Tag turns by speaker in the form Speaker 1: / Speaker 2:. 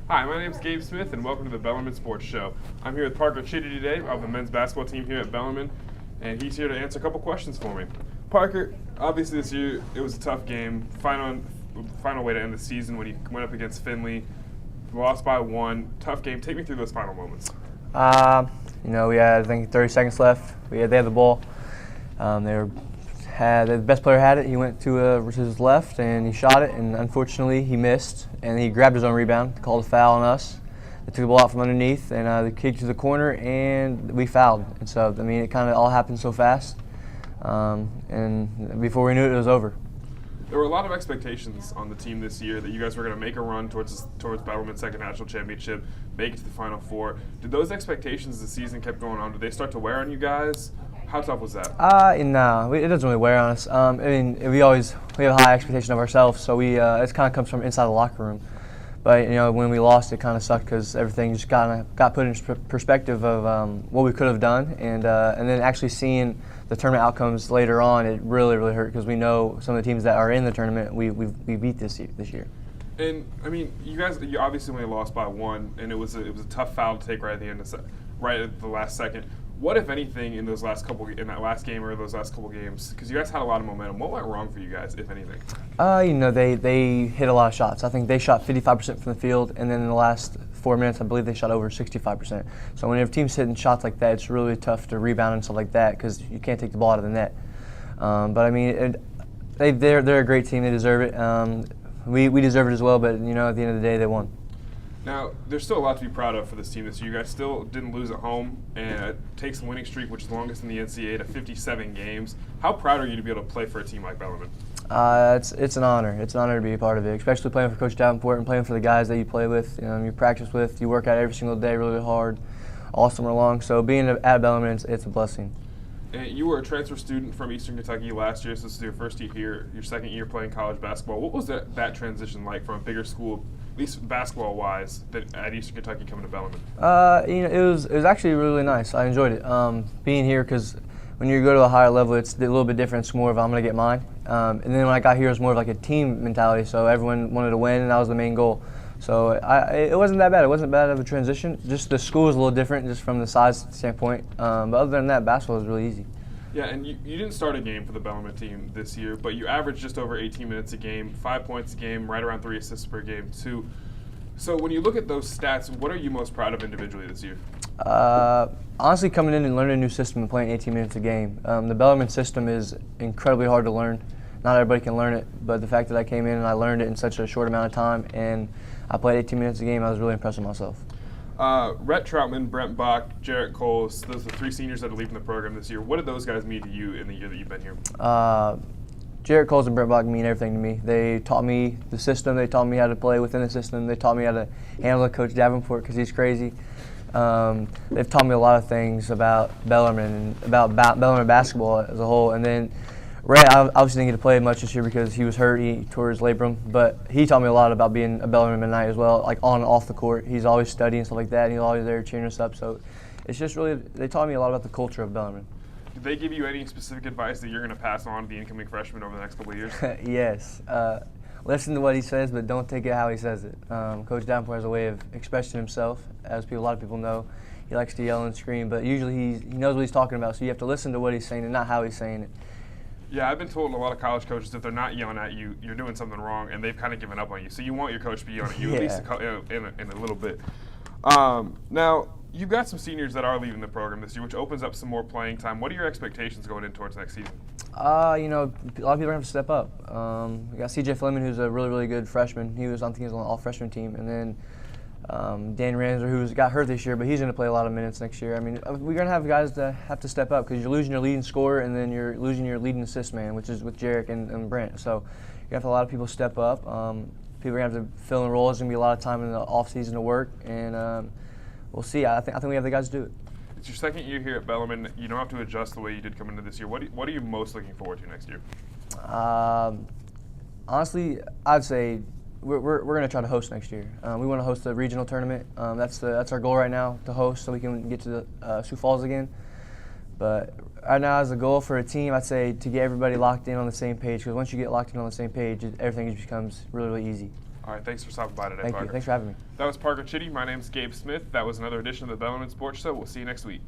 Speaker 1: Hi, my name is Gabe Smith, and welcome to the Bellarmine Sports Show. I'm here with Parker Chitty today of the men's basketball team here at Bellarmine, and he's here to answer a couple questions for me. Parker, obviously this year it was a tough game. Final way to end the season when you went up against Finley, lost by 1. Tough game. Take me through those final moments.
Speaker 2: We had, I think, 30 seconds left. They had the ball. The best player had it. He went to his left and he shot it, and unfortunately he missed. And he grabbed his own rebound, called a foul on us. They took the ball out from underneath, and they kicked to the corner, and we fouled. And so, it kind of all happened so fast. And before we knew it, it was over.
Speaker 1: There were a lot of expectations on the team this year that you guys were going to make a run towards Bellarmine's second national championship, make it to the Final Four. Did those expectations as the season kept going on, did they start to wear on you guys? How tough was that?
Speaker 2: No, it doesn't really wear on us. We have a high expectation of ourselves, so it kind of comes from inside the locker room. But when we lost, it kind of sucked because everything just got put in perspective of what we could have done, and then actually seeing the tournament outcomes later on, it really hurt because we know some of the teams that are in the tournament we beat this year.
Speaker 1: And you obviously only lost by 1, and it was a tough foul to take right at the end, right at the last second. What, if anything, in that last couple games, because you guys had a lot of momentum, what went wrong for you guys, if anything?
Speaker 2: They hit a lot of shots. I think they shot 55% from the field, and then in the last 4 minutes, I believe they shot over 65%. So when your team's hitting shots like that, it's really tough to rebound and stuff like that because you can't take the ball out of the net. They're a great team. They deserve it. We deserve it as well, but at the end of the day, they won.
Speaker 1: Now, there's still a lot to be proud of for this team this year. You guys still didn't lose at home, and it takes the winning streak, which is the longest in the NCAA, to 57 games. How proud are you to be able to play for a team like Bellarmine?
Speaker 2: It's an honor. It's an honor to be a part of it, especially playing for Coach Davenport and playing for the guys that you play with, you practice with, you work out every single day really hard, all summer long. So being at Bellarmine, it's a blessing.
Speaker 1: And you were a transfer student from Eastern Kentucky last year, so this is your first year here, your second year playing college basketball. What was that transition like from a bigger school, at least basketball-wise, at Eastern Kentucky coming to Bellarmine?
Speaker 2: It was actually really nice. I enjoyed it. Being here, because when you go to a higher level, it's a little bit different. It's more of I'm going to get mine. And then when I got here, it was more of like a team mentality, so everyone wanted to win, and that was the main goal. So it wasn't that bad. It wasn't bad of a transition. Just the school was a little different just from the size standpoint. But other than that, basketball was really easy.
Speaker 1: Yeah, and you didn't start a game for the Bellarmine team this year, but you averaged just over 18 minutes a game, 5 points a game, right around 3 assists per game, too. So when you look at those stats, what are you most proud of individually this year?
Speaker 2: Honestly, coming in and learning a new system and playing 18 minutes a game. The Bellarmine system is incredibly hard to learn. Not everybody can learn it, but the fact that I came in and I learned it in such a short amount of time and I played 18 minutes a game, I was really impressed with myself.
Speaker 1: Rhett Troutman, Brent Bach, Jarrett Coles, those are the 3 seniors that are leaving the program this year. What did those guys mean to you in the year that you've been here?
Speaker 2: Jarrett Coles and Brent Bach mean everything to me. They taught me the system. They taught me how to play within the system. They taught me how to handle Coach Davenport because he's crazy. They've taught me a lot of things about Bellarmine and about Bellarmine basketball as a whole. And then Rhett, I obviously didn't get to play much this year because he was hurt. He tore his labrum. But he taught me a lot about being a Bellarmine Midnight as well, like on and off the court. He's always studying and stuff like that. And he's always there cheering us up. So it's just really, they taught me a lot about the culture of Bellarmine.
Speaker 1: Did they give you any specific advice that you're going to pass on to the incoming freshmen over the next couple of years?
Speaker 2: Yes. Listen to what he says, but don't take it how he says it. Coach Davenport has a way of expressing himself, as a lot of people know. He likes to yell and scream, but usually he knows what he's talking about, so you have to listen to what he's saying and not how he's saying it.
Speaker 1: Yeah, I've been told a lot of college coaches if they're not yelling at you, you're doing something wrong, and they've kind of given up on you. So you want your coach to be yelling at you at least in a little bit. Now, you've got some seniors that are leaving the program this year, which opens up some more playing time. What are your expectations going in towards next season?
Speaker 2: A lot of people are going to have to step up. We got C.J. Fleming, who's a really good freshman. I think he was on the all-freshman team. And then Dan Ranzer, who's got hurt this year, but he's going to play a lot of minutes next year. We're going to have guys that have to step up because you're losing your leading scorer and then you're losing your leading assist man, which is with Jarek and Brent. So you have a lot of people step up. People are going to have to fill in roles. There's going to be a lot of time in the off-season to work. And we'll see. I think we have the guys to do it.
Speaker 1: It's your second year here at Bellarmine. You don't have to adjust the way you did come into this year. What are you most looking forward to next year?
Speaker 2: Honestly, I'd say we're going to try to host next year. We want to host the regional tournament. That's our goal right now, to host so we can get to the Sioux Falls again. But right now, as a goal for a team, I'd say to get everybody locked in on the same page, because once you get locked in on the same page, everything just becomes really easy.
Speaker 1: All right, thanks for stopping by today,
Speaker 2: Thank
Speaker 1: Parker.
Speaker 2: you. Thanks for having me.
Speaker 1: That was Parker Chitty. My name's Gabe Smith. That was another edition of the Bellarmine Sports Show. We'll see you next week.